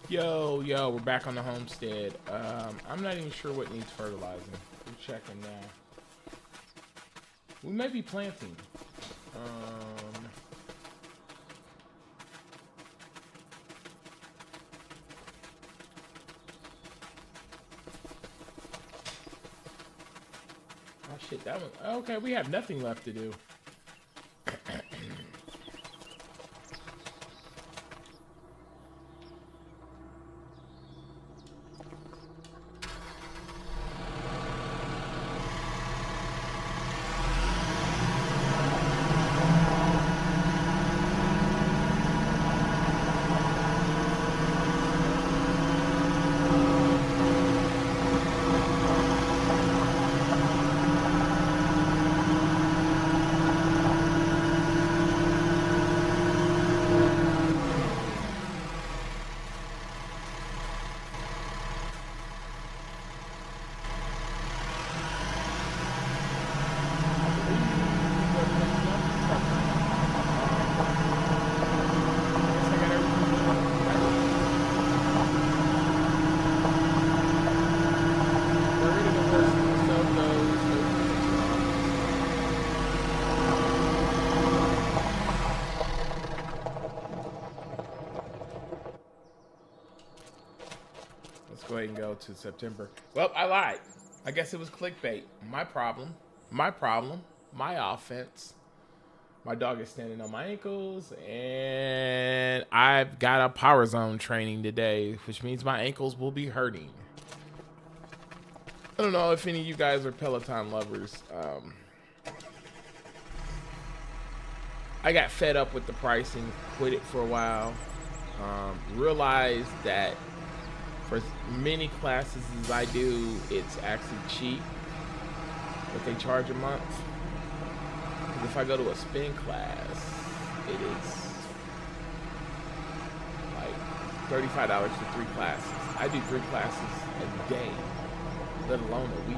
Yo, we're back on the homestead. I'm not even sure what needs fertilizing. We're checking now. We may be planting. Oh shit, that one. Okay, we have nothing left to do. Go ahead and go to September. Well, I lied. I guess it was clickbait. My problem. My offense. My dog is standing on my ankles, and I've got a power zone training today, which means my ankles will be hurting. I don't know if any of you guys are Peloton lovers. I got fed up with the pricing, quit it for a while. Realized that for as many classes as I do, it's actually cheap what they charge a month. Because if I go to a spin class, it is like $35 for 3 classes. I do 3 classes a day, let alone a week.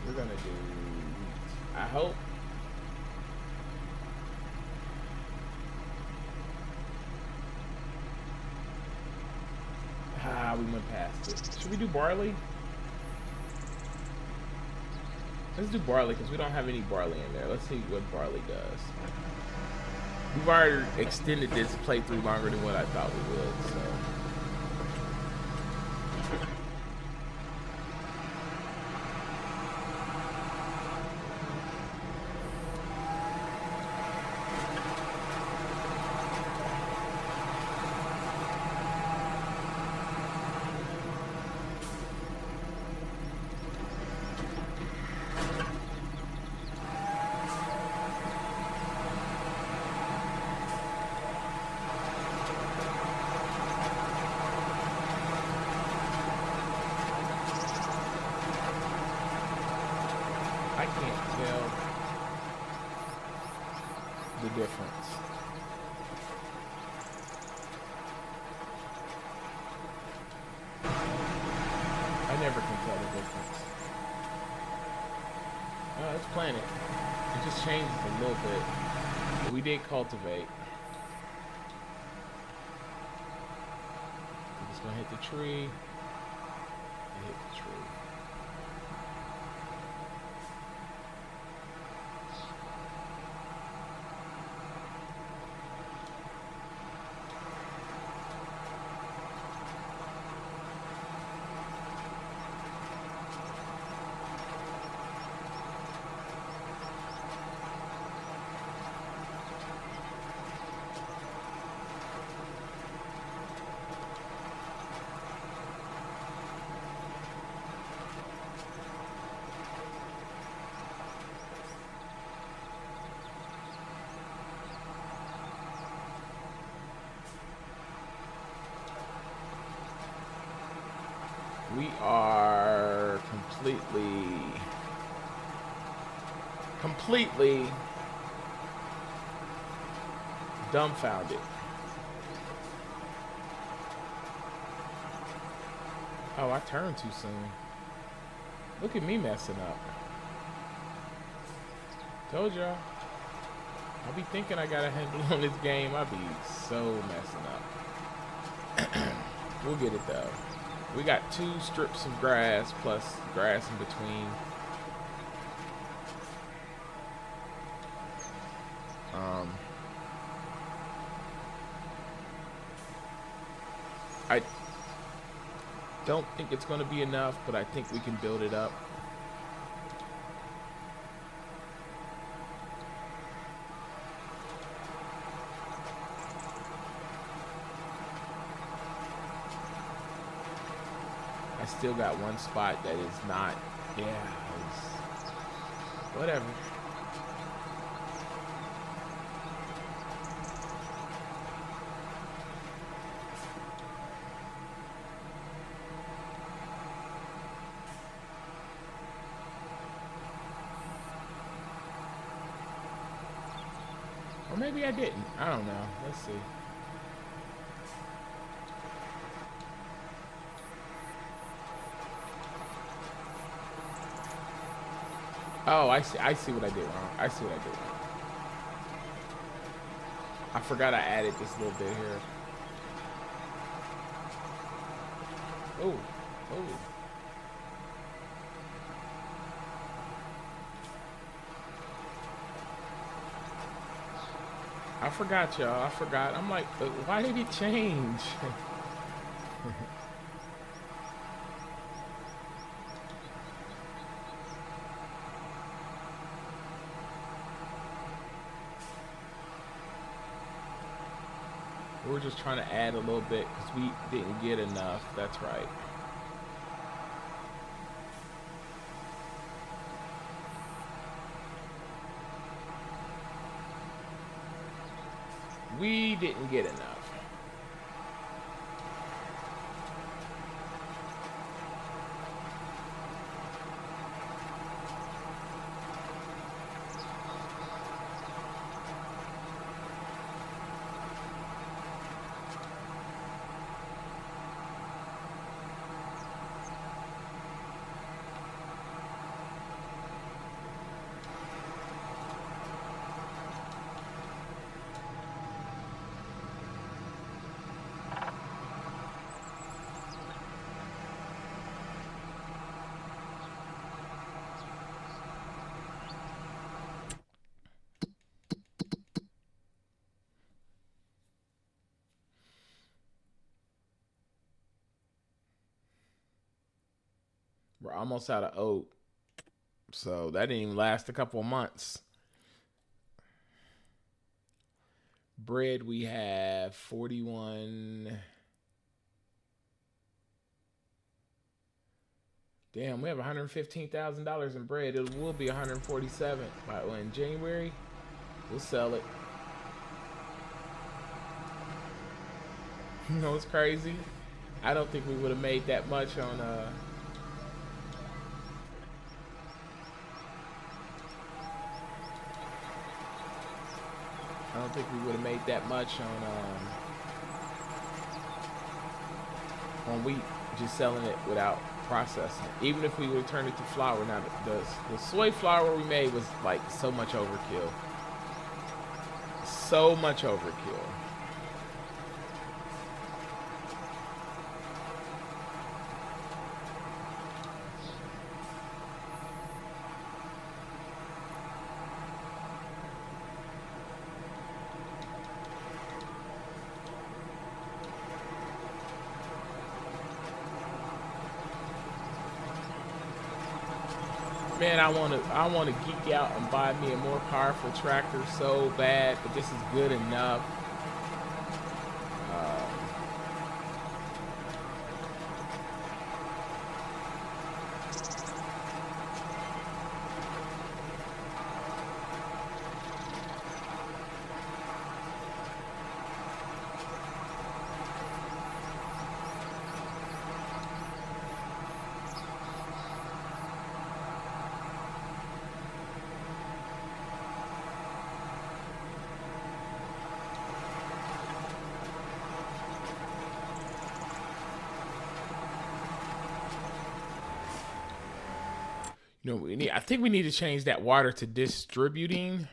We're gonna do, I hope, we went past it. Should we do barley? Let's do barley because we don't have any barley in there. Let's see what barley does. We've already extended this playthrough longer than what I thought we would, so. The difference. I never can tell the difference. Oh, let's plant it. It just changes a little bit. But we did cultivate. I'm just gonna hit the tree. And hit the tree. We are completely dumbfounded. Oh, I turned too soon. Look at me messing up. Told y'all. I'll be thinking I got a handle on this game. I'll be so messing up. We'll get it though. We got 2 strips of grass plus grass in between. I don't think it's going to be enough, but I think we can build it up. I still got one spot that is not, yeah, whatever. Or maybe I didn't. I don't know. Let's see. Oh, I see. I see what I did wrong. I see what I did wrong. I forgot I added this little bit here. Oh, oh. I forgot, y'all. I forgot. I'm like, why did it change? We're just trying to add a little bit because we didn't get enough. That's right. We didn't get enough. We're almost out of oat. So that didn't even last a couple of months. Bread, we have 41. Damn, we have $115,000 in bread. It will be 147 in January. We'll sell it. You know what's crazy? I don't think we would have made that much on I don't think we would have made that much on wheat, just selling it without processing it. Even if we would have turned it to flour. Now the soy flour we made was like so much overkill. So much overkill. Man, I want to geek out and buy me a more powerful tractor so bad, but this is good enough. You know, I think we need to change that water to distributing.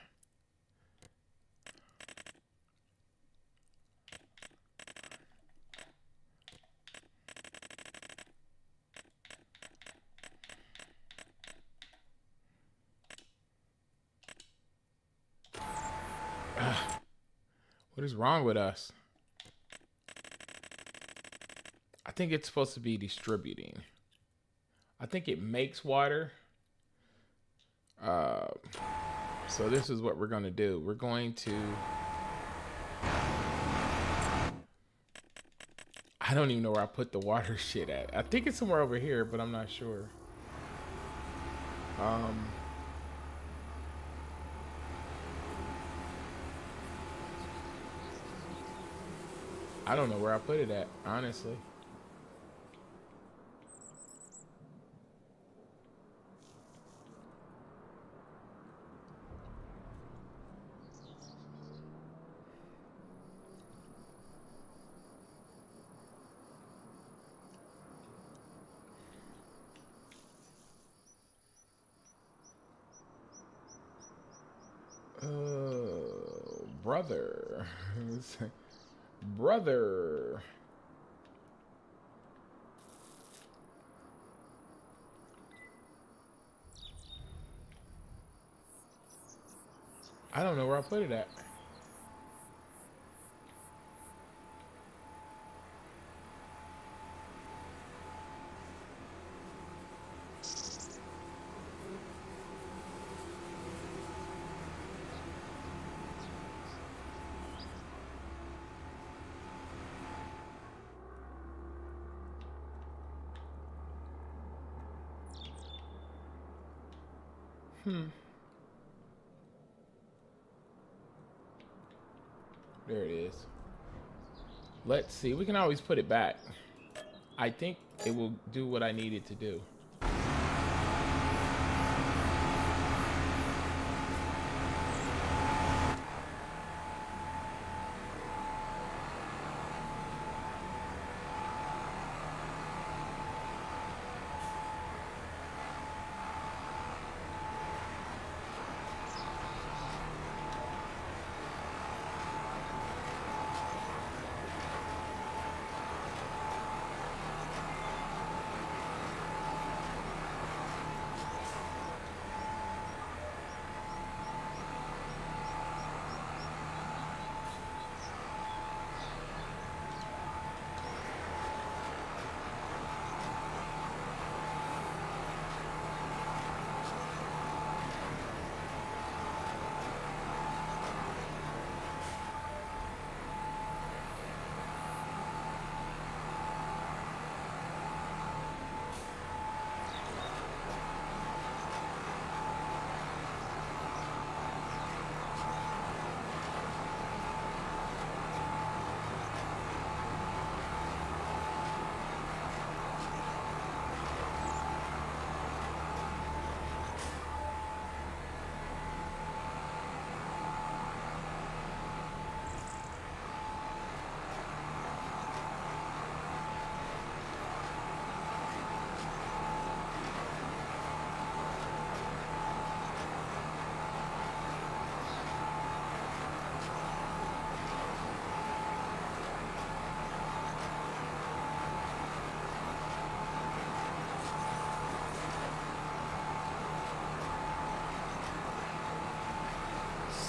What is wrong with us? I think it's supposed to be distributing. I think it makes water. So this is what we're going to do. We're going to... I don't even know where I put the water shit at. I think it's somewhere over here, but I'm not sure. I don't know where I put it at, honestly. Brother. Brother. I don't know where I put it at. There it is. Let's see. We can always put it back. I think it will do what I need it to do.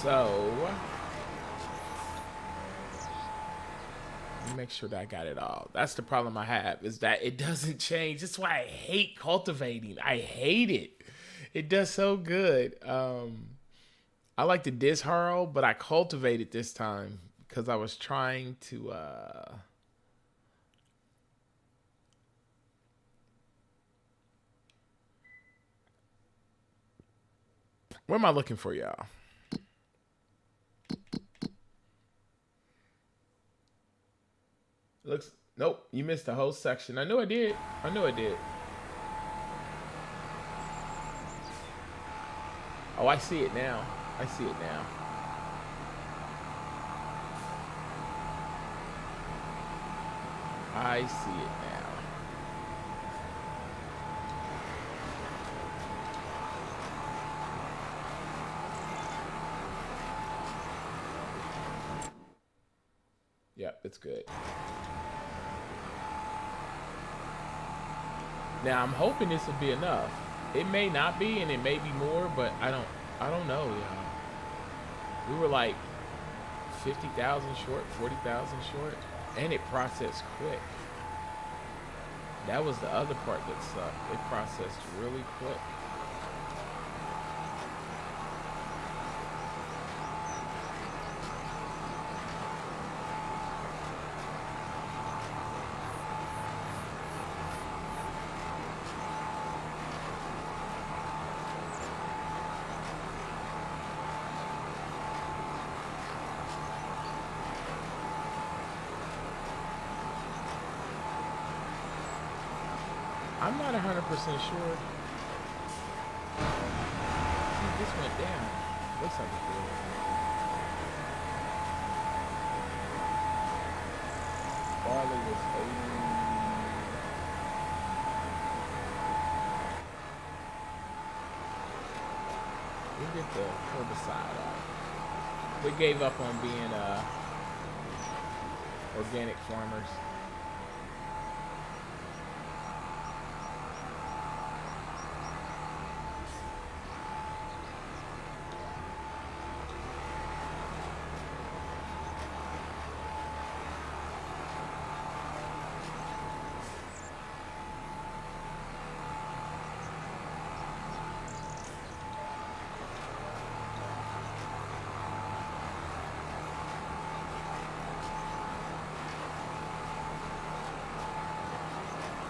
So, let me make sure that I got it all. That's the problem I have, is that it doesn't change. That's why I hate cultivating. I hate it. It does so good. I like the disc harrow, but I cultivated this time because I was trying to... What am I looking for, y'all? Looks, nope, you missed the whole section. I knew I did. I knew I did. Oh, I see it now. I see it now. I see it now. Yep, it's good. Now I'm hoping this will be enough. It may not be, and it may be more, but I don't know, y'all. We were like 50,000 short, 40,000 short, and it processed quick. That was the other part that sucked. It processed really quick. I'm not 100% sure. See, this went down. Looks like it did. Barley was 80. We get the herbicide out. We gave up on being organic farmers.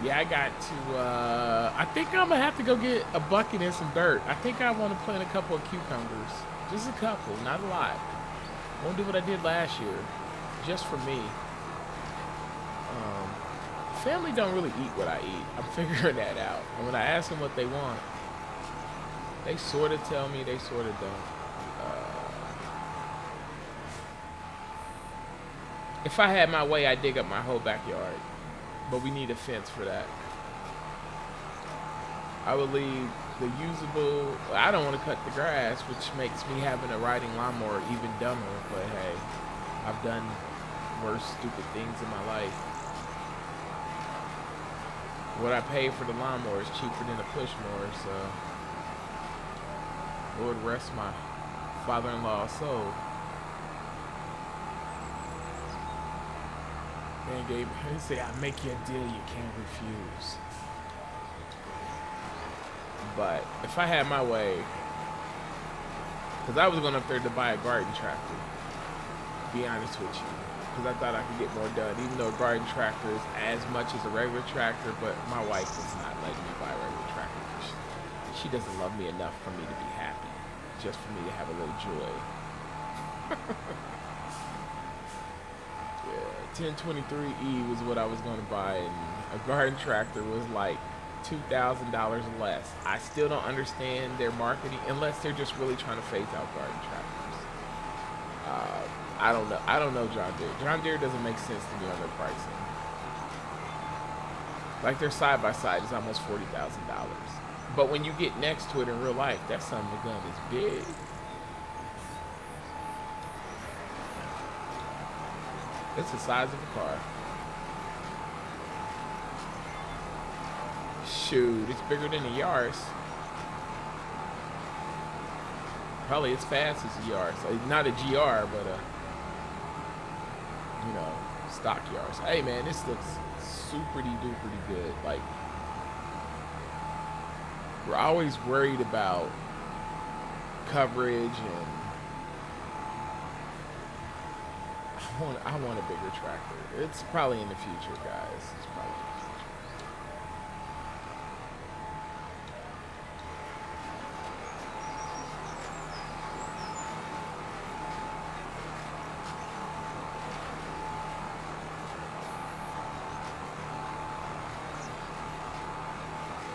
Yeah, I got to, I think I'm gonna have to go get a bucket and some dirt. I think I want to plant a couple of cucumbers. Just a couple, not a lot. Won't do what I did last year, just for me. Family don't really eat what I eat. I'm figuring that out. And when I ask them what they want, they sort of tell me, they sort of don't. If I had my way, I'd dig up my whole backyard. But we need a fence for that. I would leave the usable, I don't want to cut the grass, which makes me having a riding lawnmower even dumber, but hey, I've done worse stupid things in my life. What I pay for the lawnmower is cheaper than a push mower, so Lord rest my father-in-law's soul. Man gave he said, I make you a deal you can't refuse. But if I had my way, because I was going up there to buy a garden tractor, to be honest with you, because I thought I could get more done, even though a garden tractor is as much as a regular tractor, but my wife is not letting me buy a regular tractor. She doesn't love me enough for me to be happy, just for me to have a little joy. 1023E was what I was going to buy, and a garden tractor was like $2,000 less. I still don't understand their marketing unless they're just really trying to phase out garden tractors. I don't know. I don't know John Deere. John Deere doesn't make sense to me on their pricing. Like their side by side is almost $40,000, but when you get next to it in real life, that son of a gun is big. It's the size of a car. Shoot, it's bigger than a Yaris. Probably as fast as a Yaris. Not a GR, but a, stock Yaris. Hey man, this looks super duper good. Like, we're always worried about coverage and I want a bigger tractor. It's probably in the future, guys. It's probably in the future.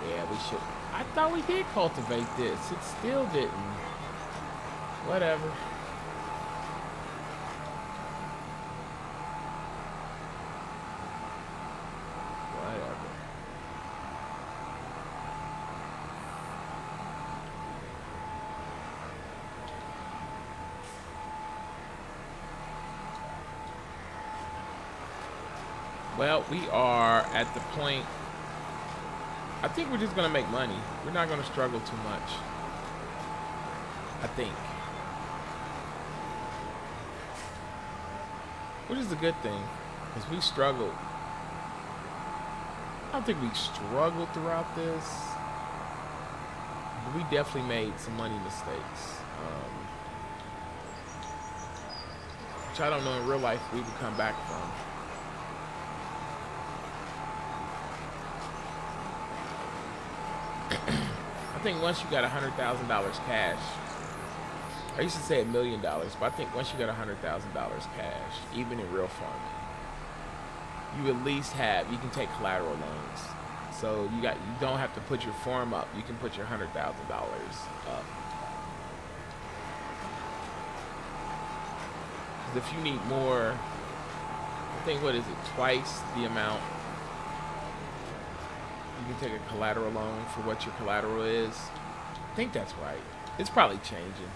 Yeah, we should. I thought we did cultivate this. It still didn't. Whatever. Well, we are at the point, I think we're just going to make money. We're not going to struggle too much, I think. which is a good thing because we struggled. I don't think we struggled throughout this, but we definitely made some money mistakes, which I don't know in real life we would come back from. I think once you got $100,000 cash, I used to say $1,000,000, but I think once you got $100,000 cash, even in real farming, you at least you can take collateral loans. So you don't have to put your farm up. You can put your $100,000 up. Because if you need more, I think what is it, twice the amount. You can take a collateral loan for what your collateral is. I think that's right. It's probably changing.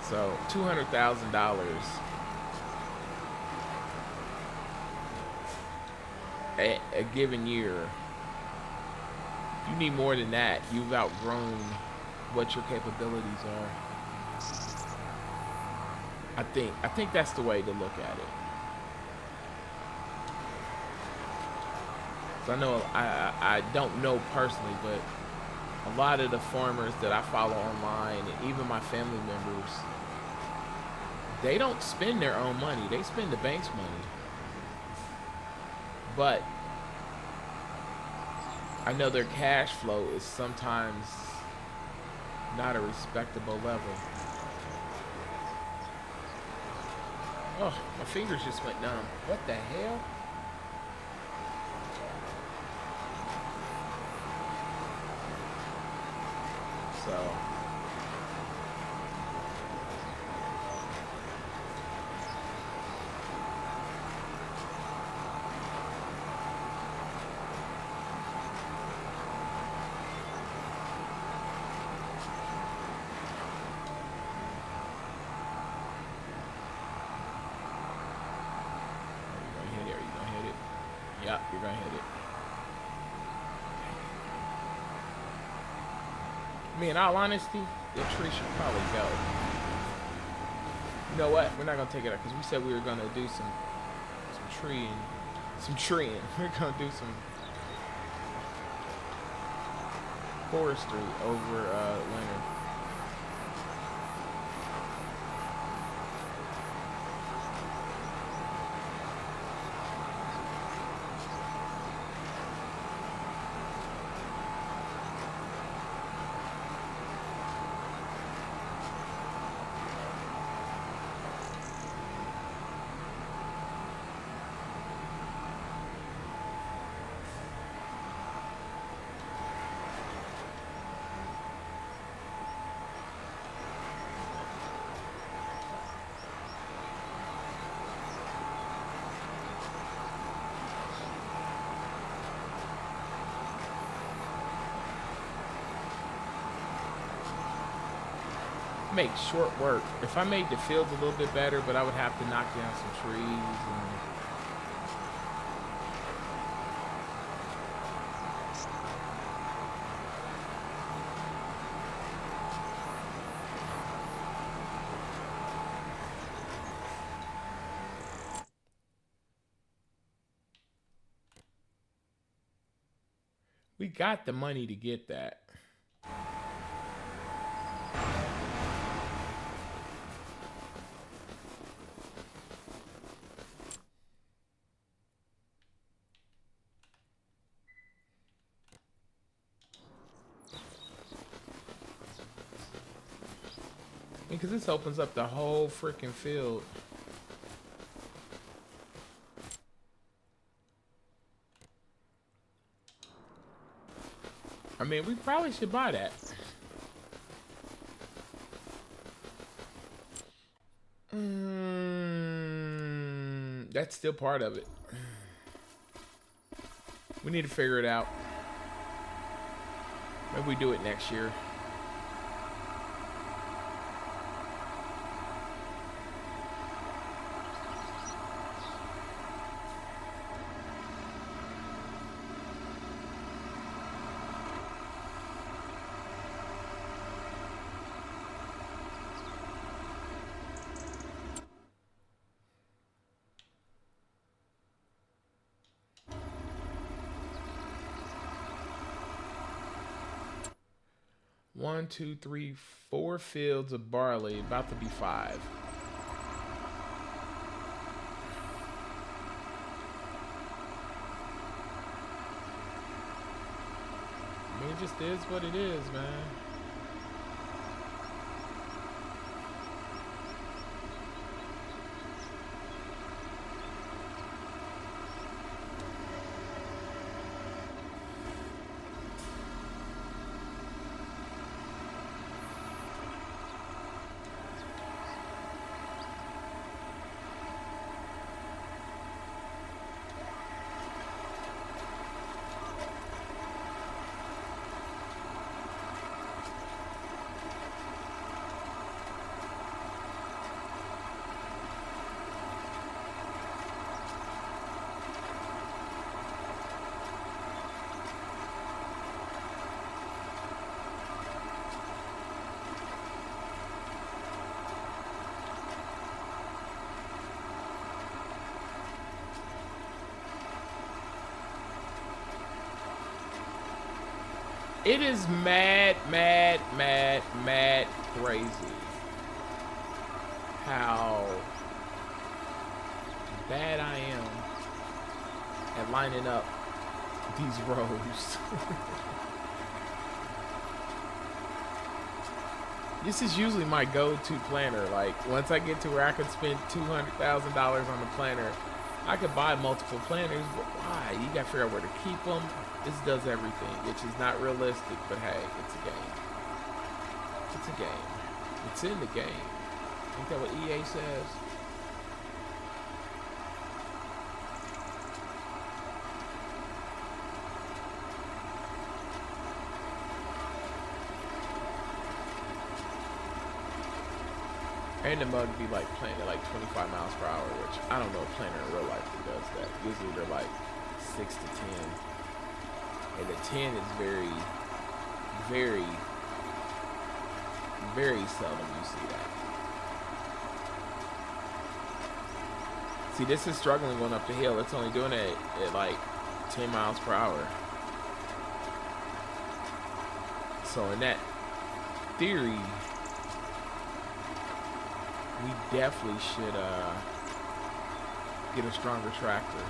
So $200,000 a given year. If you need more than that, you've outgrown what your capabilities are. I think that's the way to look at it. So I know I don't know personally, but a lot of the farmers that I follow online, and even my family members, they don't spend their own money. They spend the bank's money. But I know their cash flow is sometimes not a respectable level. Oh, my fingers just went numb. What the hell? So yep, you're gonna hit it. I mean, in all honesty, the tree should probably go. You know what? We're not gonna take it out because we said we were gonna do some treeing. We're gonna do some forestry over winter. Make short work. If I made the fields a little bit better, but I would have to knock down some trees and we got the money to get that. Because this opens up the whole freaking field. I mean, we probably should buy that. That's still part of it. We need to figure it out. Maybe we do it next year. 1, 2, 3, 4 fields of barley, about to be 5. I mean, it just is what it is, man. It is mad crazy how bad I am at lining up these rows. This is usually my go-to planner. Like, once I get to where I could spend $200,000 on a planner, I could buy multiple planners, but why? You gotta figure out where to keep them. This does everything, which is not realistic, but hey, it's a game. It's a game. It's in the game. Ain't that what EA says? Random mode would be like playing at like 25 miles per hour, which I don't know if planner in real life who does that. Usually they're like 6 to 10. And the 10 is very, very, very seldom you see that. See, this is struggling going up the hill. It's only doing it at like 10 miles per hour. So in that theory, we definitely should get a stronger tractor.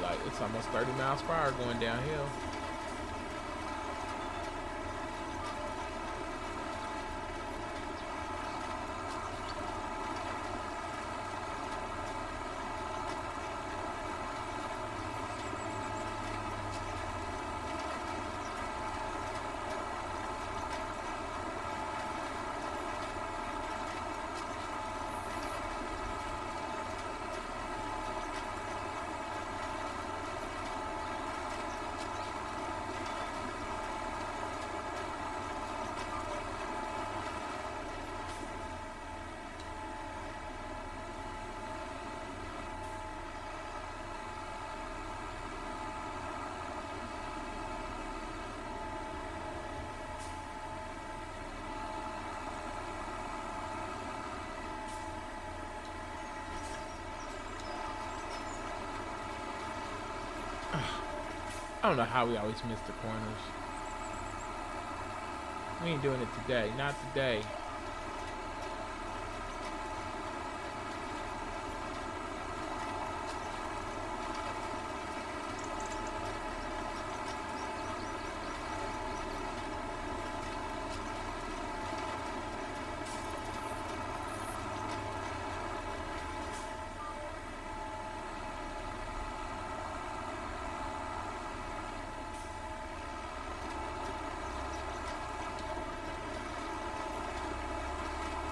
Like, it's almost 30 miles per hour going downhill. I don't know how we always miss the corners. We ain't doing it today. Not today.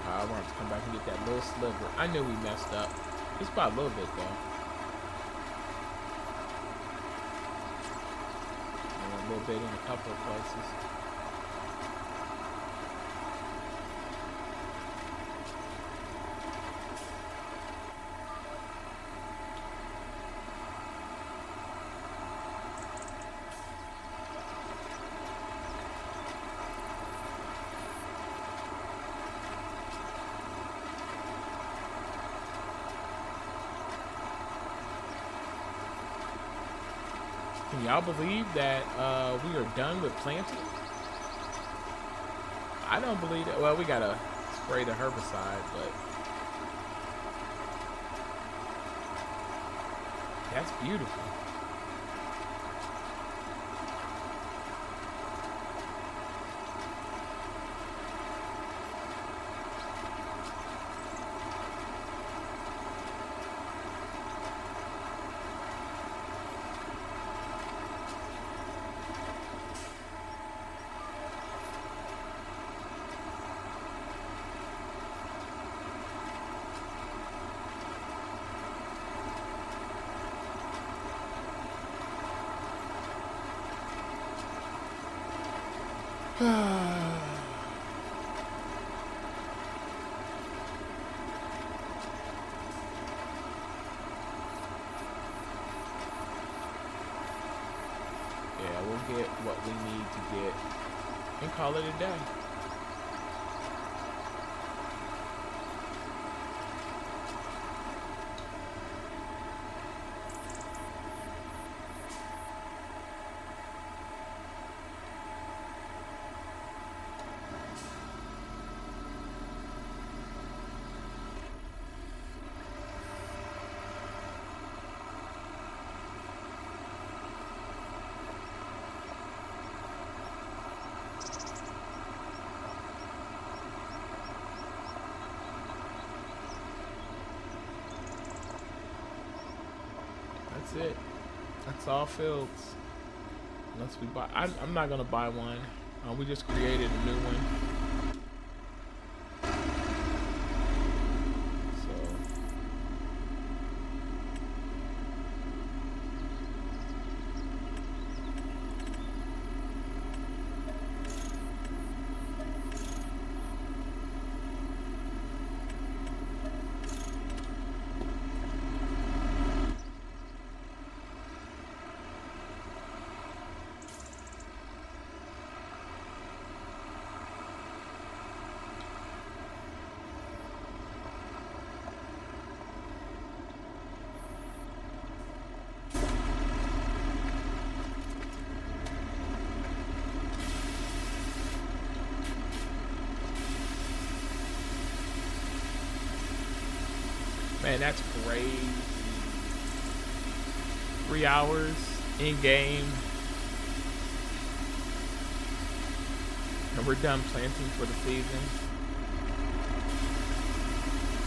I want to come back and get that little sliver. I knew we messed up. It's by a little bit though. And a little bit in a couple of places. Can y'all believe that we are done with planting? I don't believe it. Well, we gotta spray the herbicide, but that's beautiful. Yeah, we'll get what we need to get and call it a day. That's it. That's all fields. Unless we buy, I'm not gonna buy one. We just created a new one. So man, that's crazy. 3 hours in game. And we're done planting for the season.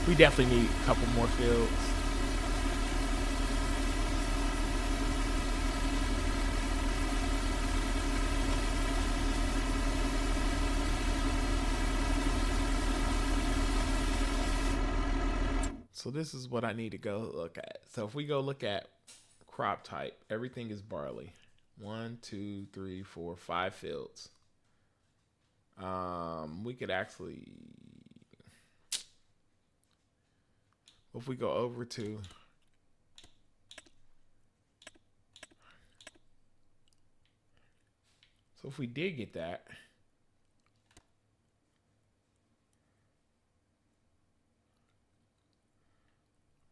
We definitely need a couple more fields. So this is what I need to go look at. So if we go look at crop type, everything is barley. 1, 2, 3, 4, 5 fields. We could actually, if we go over to, so if we did get that,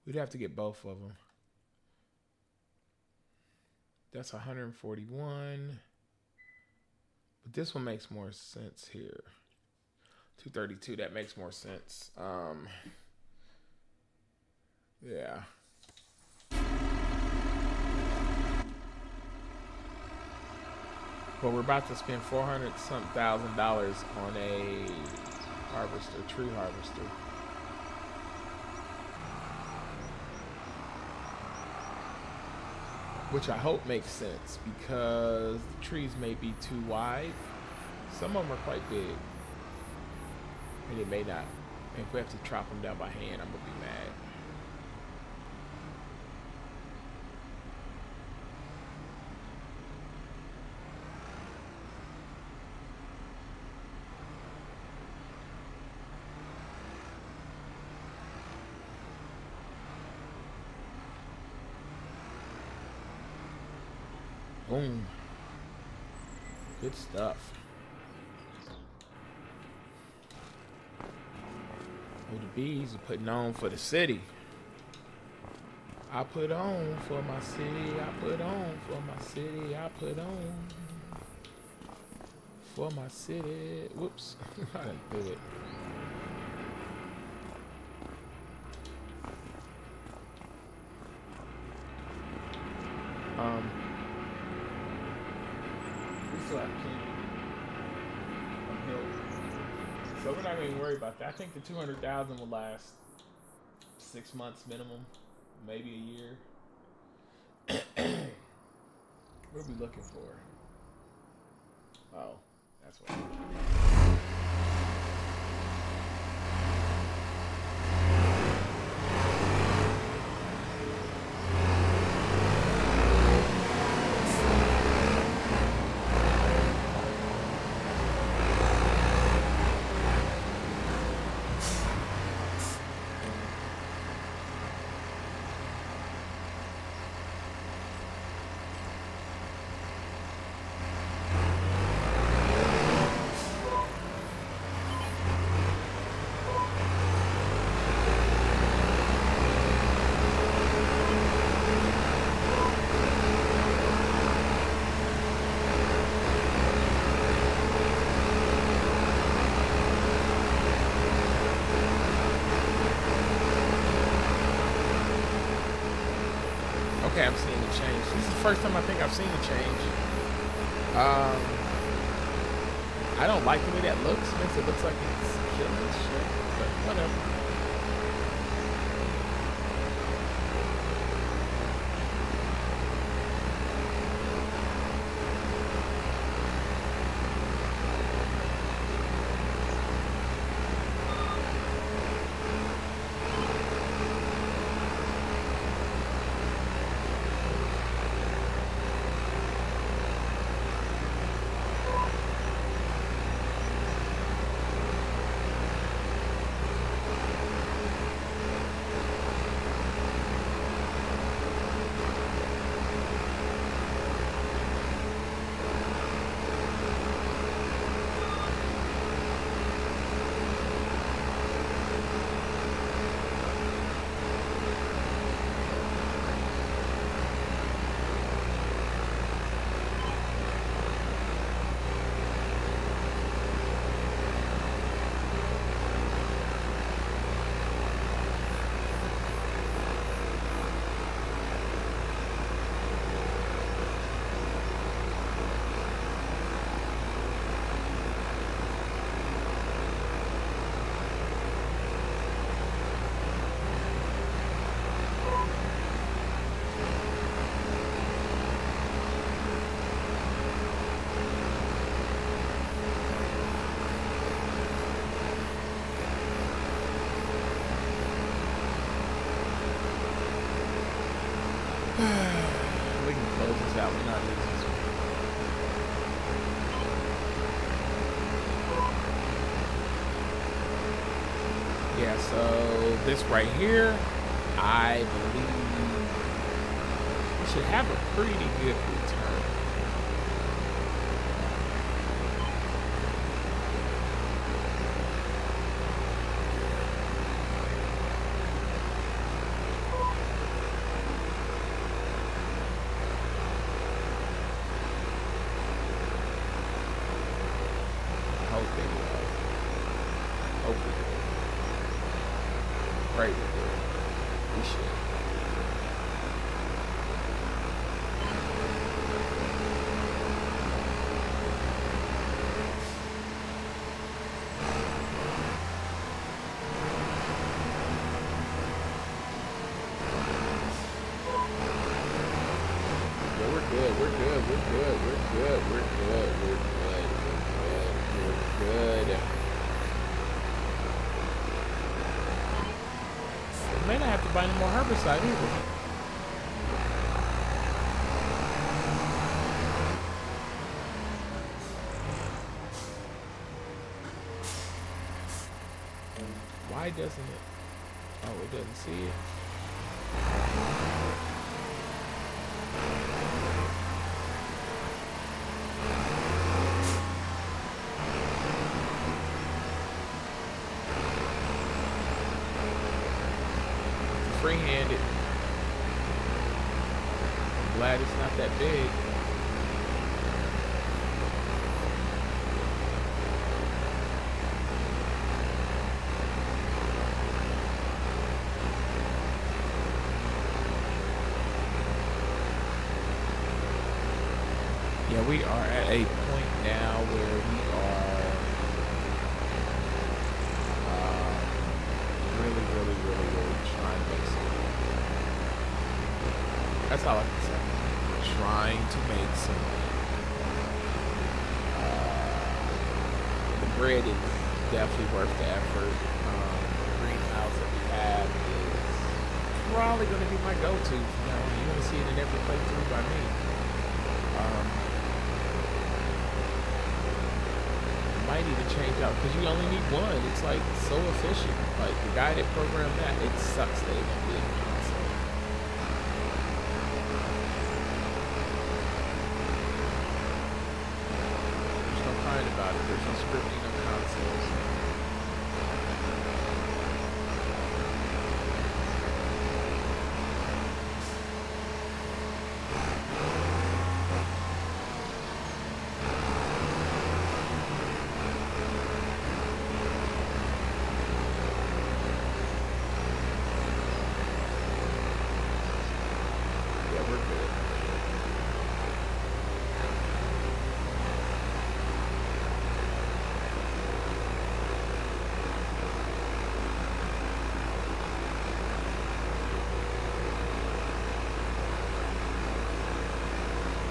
we'd have to get both of them. That's 141. But this one makes more sense here. 232, that makes more sense. Yeah. But we're about to spend $400-some thousand on a harvester, tree harvester. Which I hope makes sense because the trees may be too wide. Some of them are quite big. And it may not. And if we have to chop them down by hand, I'm gonna be mad. Boom. Good stuff. Oh, the bees are putting on for the city. I put on for my city. I put on for my city. I put on for my city. Whoops. I didn't do it. We still have plenty of milk. So we're not going to worry about that. I think the 200,000 will last 6 months minimum, maybe a year. What are we looking for? Oh, that's what. Okay, I'm seeing the change. This is the first time I think I've seen the change. I don't like the way that looks. Makes it looks like it's killing shit, but whatever. We can close this out. We're not losing this one. Yeah, so this right here, I believe we should have a pretty good return. Right, we should. Yeah, we're good. We're good. We're good. We're good. We're good. We're good. We're good. May not have to buy any more herbicide either. Why doesn't it? Oh, it doesn't see it. Free-handed. glad it's not that big. Yeah, we are at a point now where we are really trying to make some money. That's all I can say. Trying to make some money. The bread is definitely worth the effort. The greenhouse that we have is probably going to be my go-to. You're going to see it in every playthrough by me. Might even change out because you only need one. It's like so efficient. Like the guy that programmed that, it sucks that it won't be in the console. There's no crying about it. There's no scripting on consoles.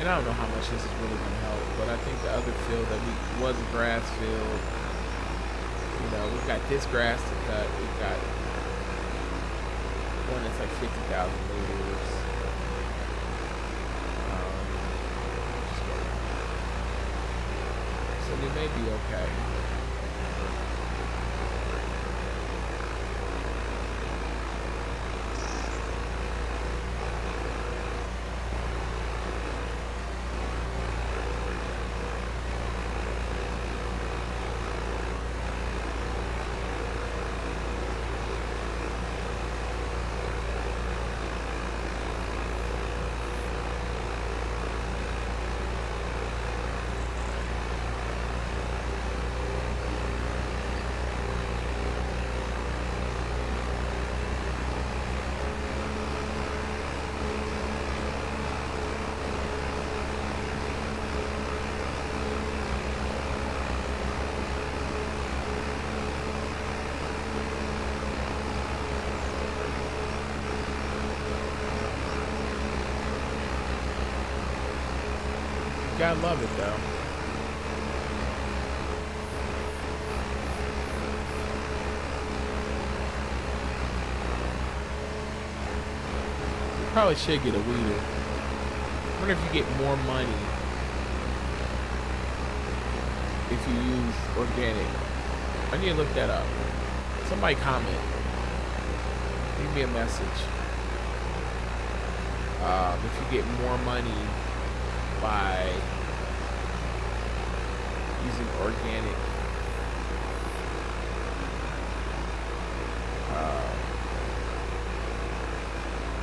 And I don't know how much this is really going to help, but I think the other field that was a grass field. We've got this grass to cut. We've got one that's like 50,000 liters. So we may be okay. Gotta love it though. You probably should get a weeder. I wonder if you get more money if you use organic. I need to look that up. Somebody comment. Leave me a message. If you get more money by using organic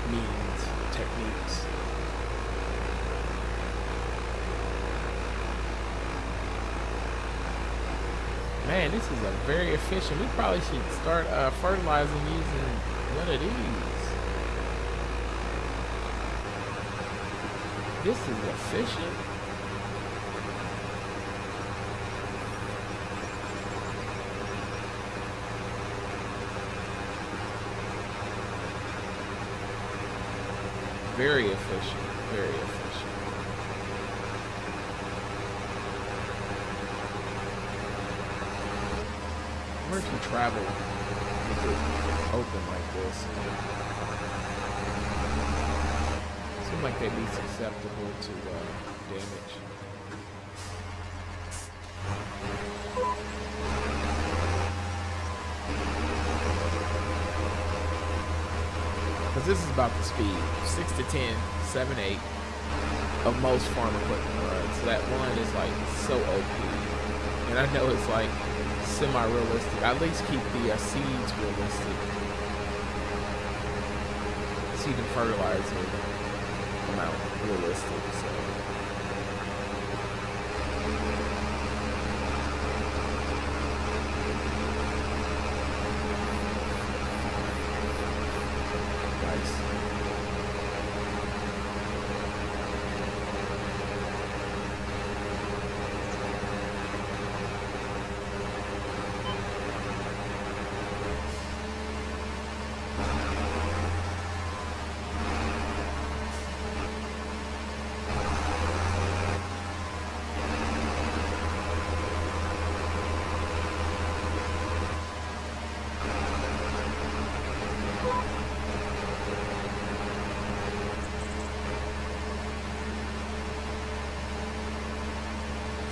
means, techniques. Man, this is a very efficient. We probably should start fertilizing using one of these. This is efficient. Very efficient. Very efficient. I wonder if you travel with it open like this. Seem like they'd be susceptible to damage. Because this is about the speed, 6 to 10, 7, 8 of most farm equipment runs. So that one is like so OP. And I know it's like semi-realistic. At least keep the seeds realistic. Seed and fertilizer. amount realistic. So.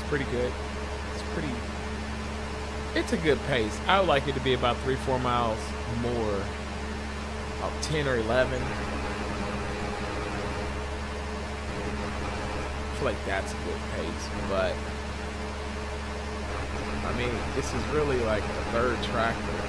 Pretty good. It's a good pace. I would like it to be about 3-4 miles more, about 10 or 11. I feel like that's a good pace, but I mean, this is really like a third tractor.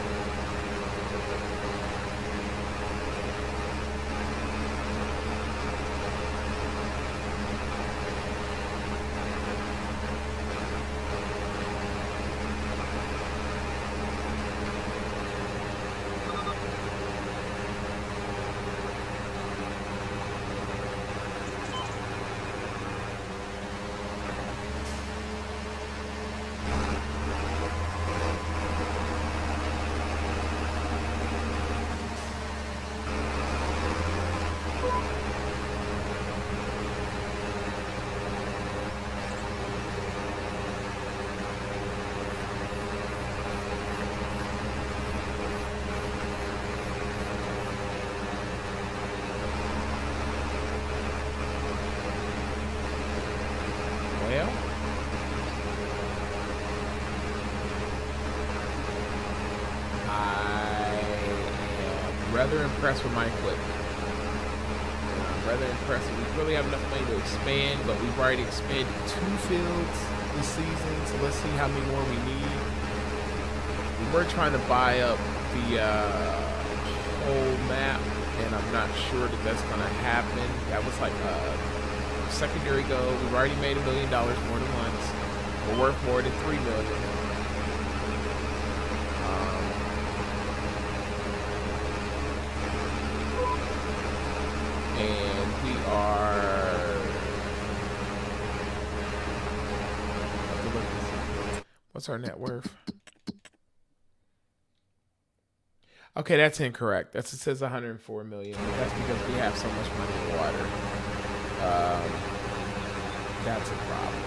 Well, I am rather impressed with my equipment. I'm rather impressed. We really have enough money to expand, but we've already expanded 2 fields this season, so let's see how many more we need. We were trying to buy up the whole map, and I'm not sure that that's going to happen. That was like a secondary goal. We've already made $1 million more than once. We're worth more than $3 million. And we are. What's our net worth? Okay, that's incorrect. It says 104 million. That's because we have so much money in water. That's a problem.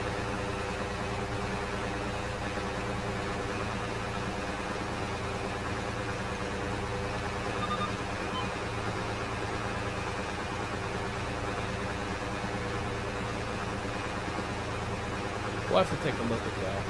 We'll have to take a look at that.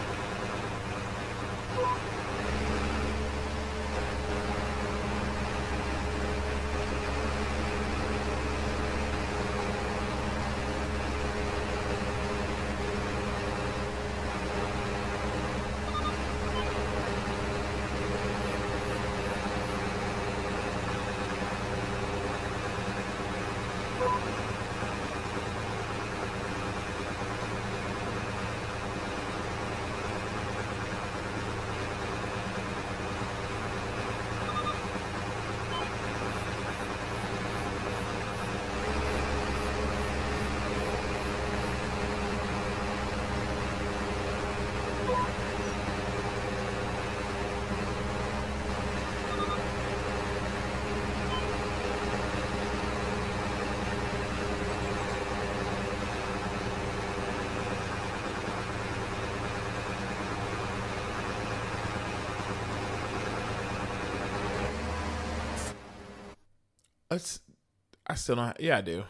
I still don't. Yeah, I do.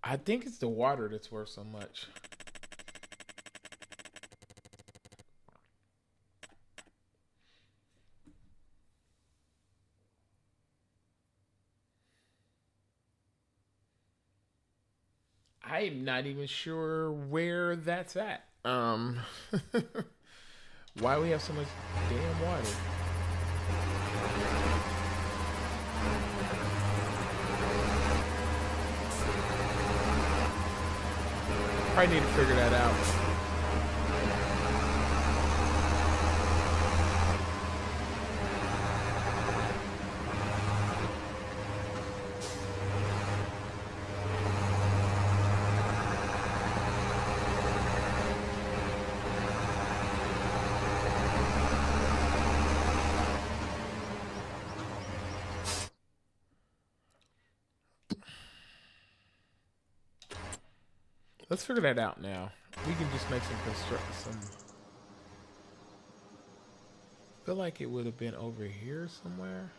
I think it's the water that's worth so much. I'm not even sure where that's at. Why we have so much damn water? Probably need to figure that out. Let's figure that out now. We can just make some construct. Feel like it would have been over here somewhere.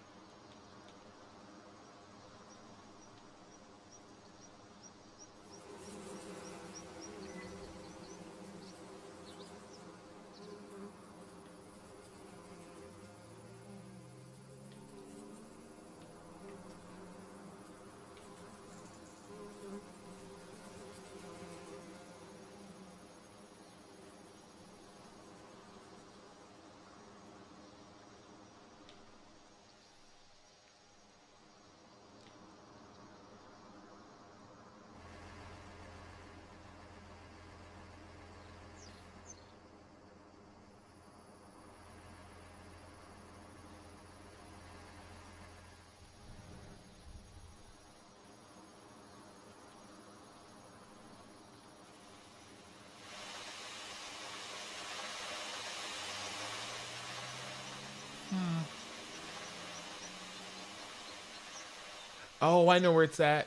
Oh, I know where it's at.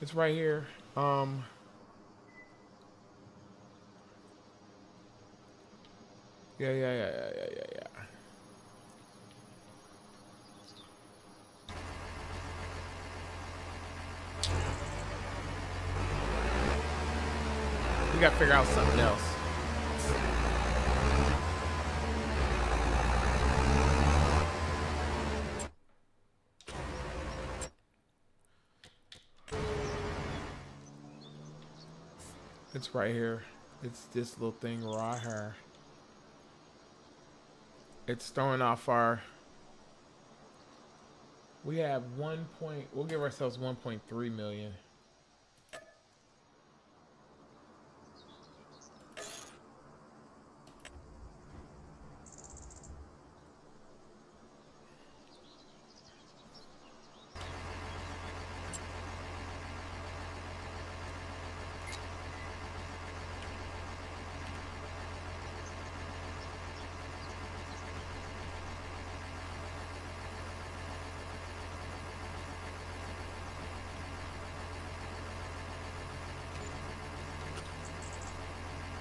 It's right here. Yeah. We gotta figure out something else. It's right here. It's this little thing right here. It's throwing off our... We have we'll give ourselves 1.3 million.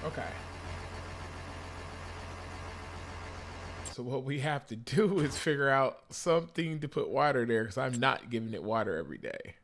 Okay. So what we have to do is figure out something to put water there, because I'm not giving it water every day.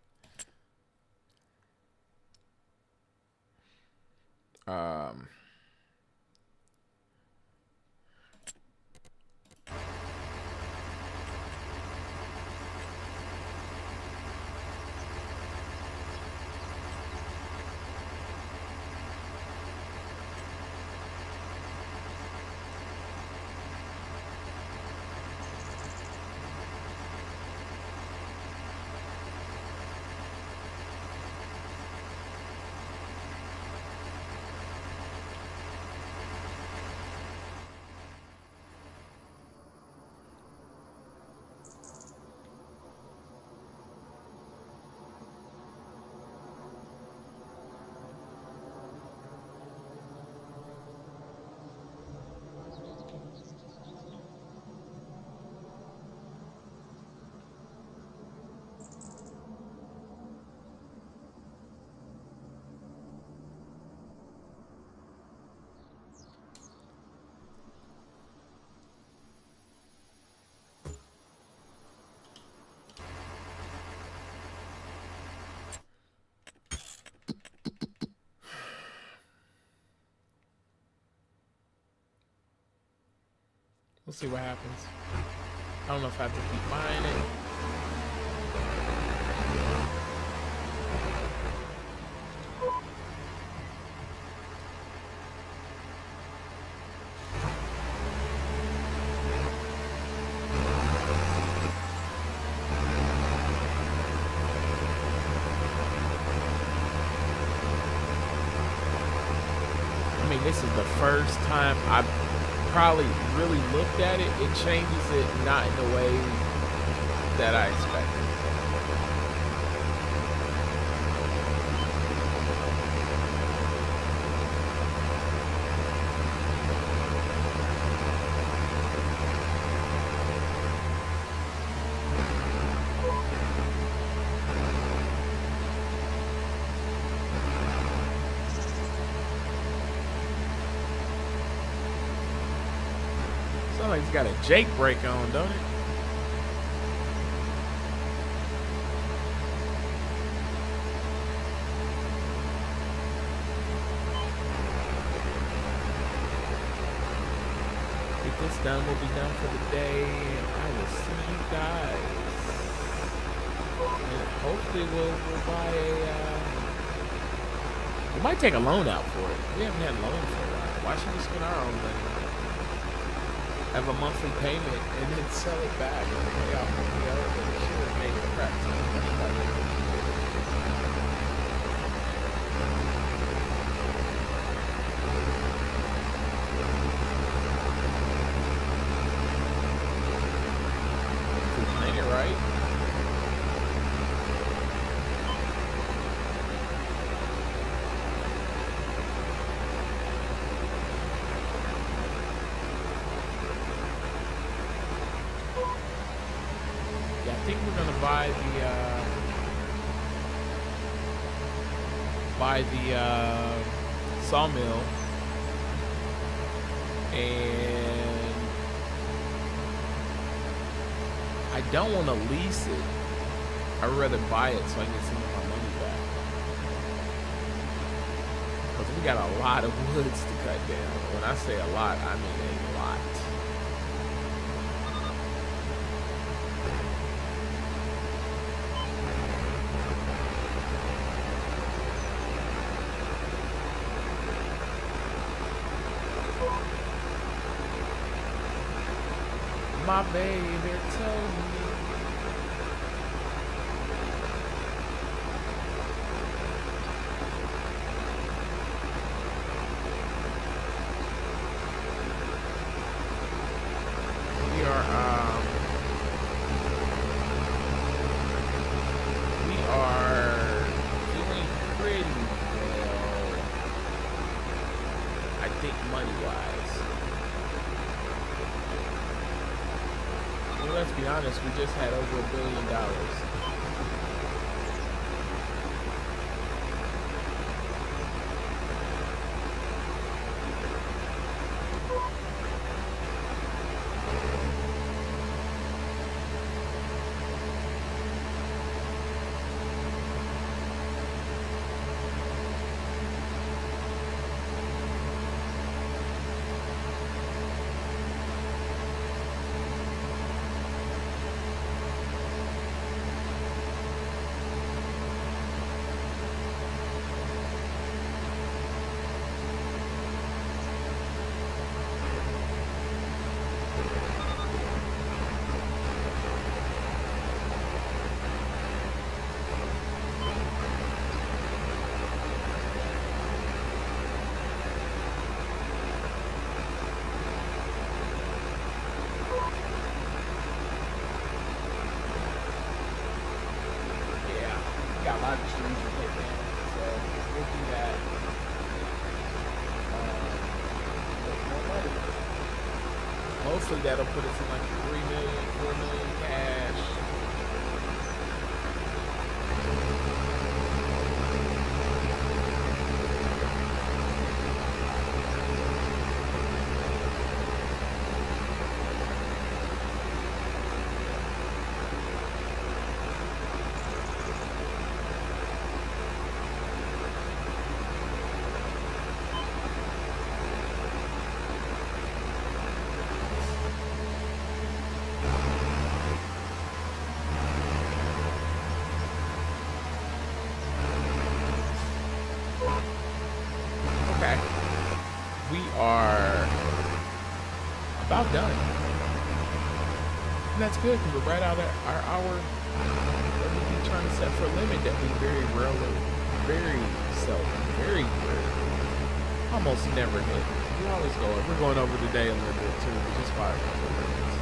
We'll see what happens. I don't know if I have to keep buying it. mean, this is the first time I've probably really looked at it. It changes it not in the way that I expected. Sounds like it's got a Jake brake on, don't it? Get this done, we'll be done for the day, and I will see you guys. And hopefully we'll buy we might take a loan out for it. We haven't had a loan for a while. Why should we spend our own money? Have a monthly payment and then sell it back and pay off the other. Should have made a crap ton of money by then. If we plan it right. Yeah, I think we're gonna buy the sawmill, and I don't want to lease it. I'd rather buy it so I can get some of my money back. Because we got a lot of woods to cut down. When I say a lot, I mean a lot. My baby told me. We are doing pretty well, I think, money-wise. Well, let's be honest, we just had over $1 billion. Got a lot of trees to hit down, so we'll do that. More money. Mostly that'll put us in like 3 million, 4 million cash. Okay. We are about done. And that's good because we're right out at our hour that we be trying to set for a limit that we very rarely, very seldom, very rarely. almost never hit. We always go over. We're going over today a little bit too, but just 500 minutes.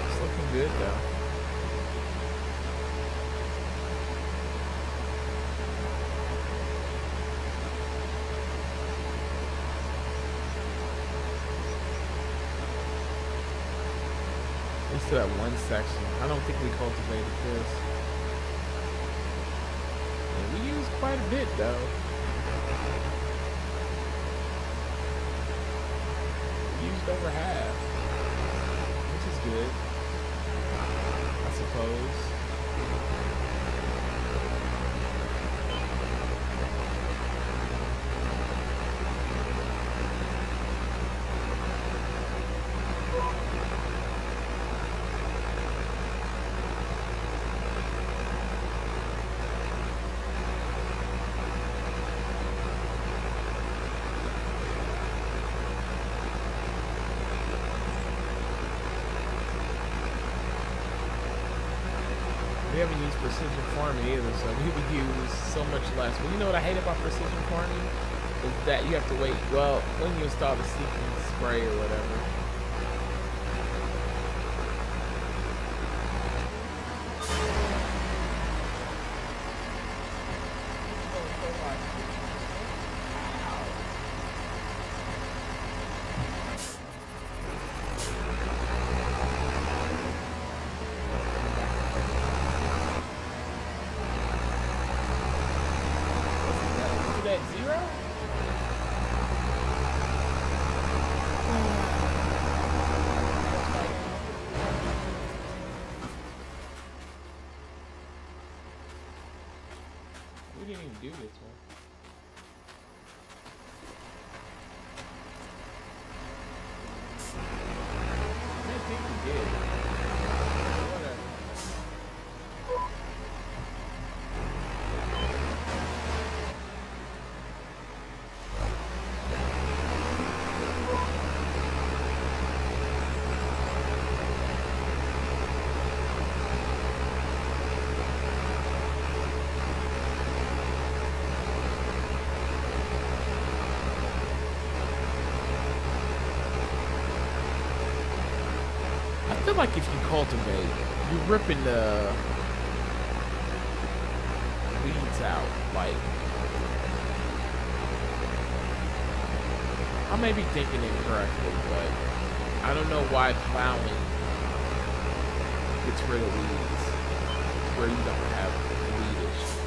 It's looking good though. To that one section. I don't think we cultivated this. And we used quite a bit though. We used over half, which is good, I suppose. We haven't used precision farming either, so we would use so much less. But you know what I hate about precision farming? Is that you have to wait, well, when you install the sequence spray or whatever. We didn't even do this one. I think we did. Whatever. I feel like if you cultivate, you're ripping the weeds out. Like, I may be thinking incorrectly, but I don't know why plowing gets rid of weeds where you don't have weed issue.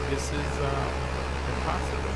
This is impossible.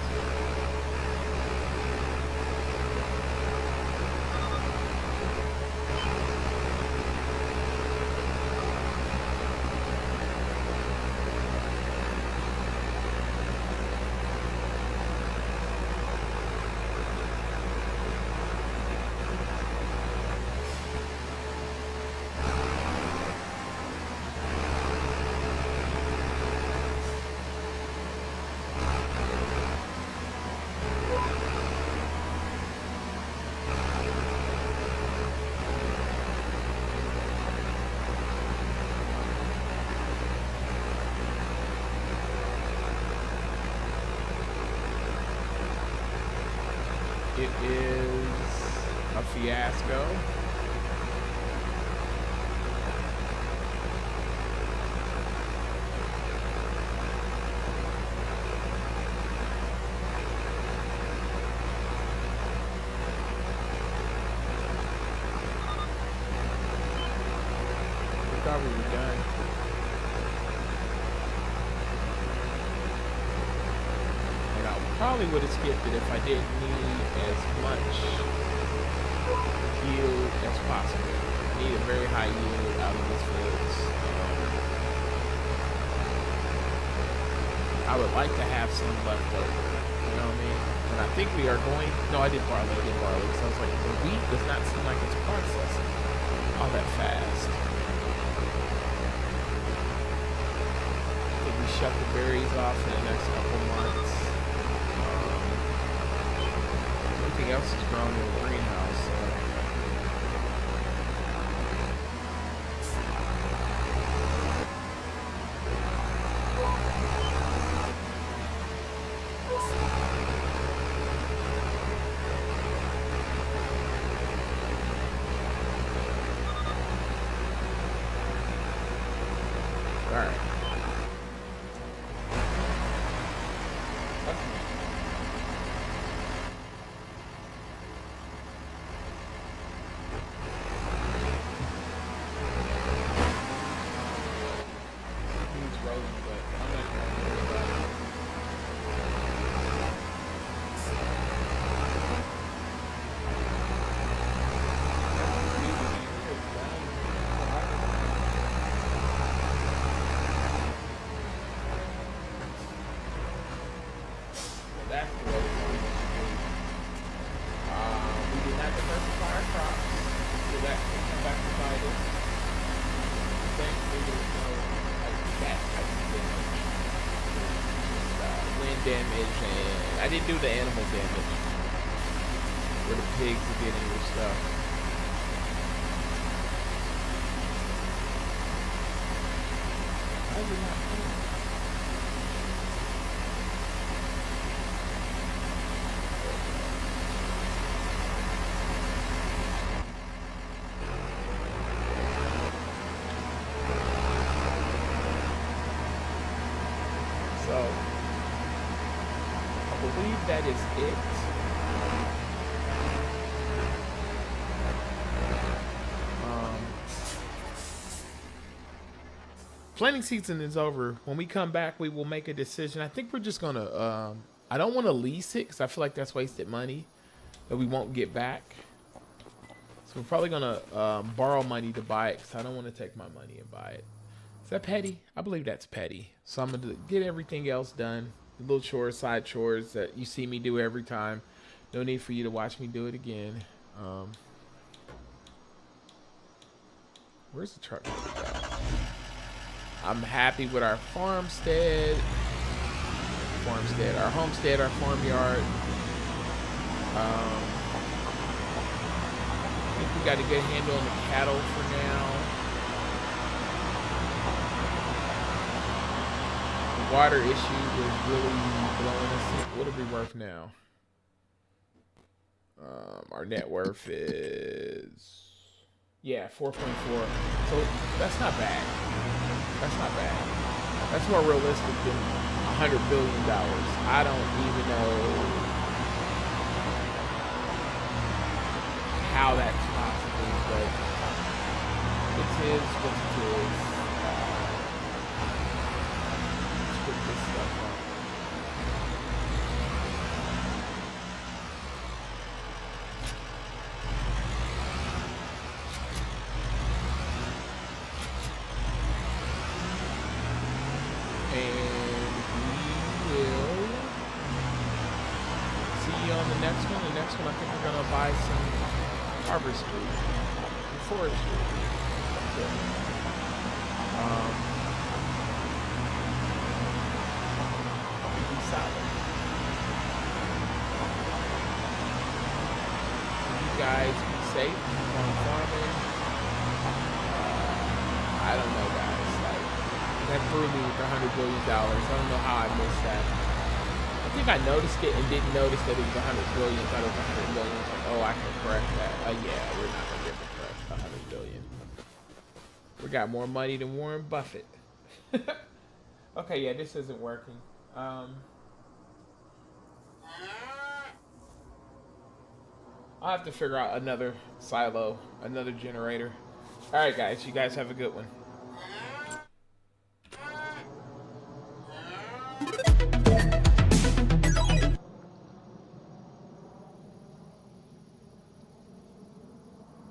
It is a fiasco. thought we were done. And I probably would have skipped it if I didn't need as much yield as possible. I need a very high yield out of this fields. I would like to have some left over. You know what I mean? And I think we are going. No, I did barley. So I was like, the wheat does not seem like it's processing all that fast. I think we shut the berries off in the next couple months. Everything else is grown in the greenhouse. So. Damage, and I didn't do the animal damage where the pigs are getting your stuff. Why is it not playing? That is it. Planting season is over. When we come back, we will make a decision. I think we're just gonna. I don't want to lease it because I feel like that's wasted money that we won't get back. So we're probably gonna borrow money to buy it because I don't want to take my money and buy it. Is that petty? I believe that's petty. So I'm gonna get everything else done. Little chores, side chores that you see me do every time. No need for you to watch me do it again. Where's the truck? I'm happy with our farmstead, our homestead, our farmyard. I think we got a good handle on the cattle for now. Water issue was really blowing us. What are we worth now? Our net worth is 4.4. So that's not bad. That's more realistic than $100 billion. I don't even know how that's possible, but it is what it is. This stuff up. And we will see you on the next one. The next one, I think we're gonna buy some harvestry, forestry. Guys, be safe on farming. I don't know, guys. Like, that threw me with $100 billion. I don't know how I missed that. I think I noticed it and didn't notice that it was 100 billion. Thought it was 100 million. Like, oh, I can correct that. Yeah, we're not gonna get to correct 100 billion. We got more money than Warren Buffett. Okay, yeah, this isn't working. I'll have to figure out another silo, another generator. All right, guys, you guys have a good one.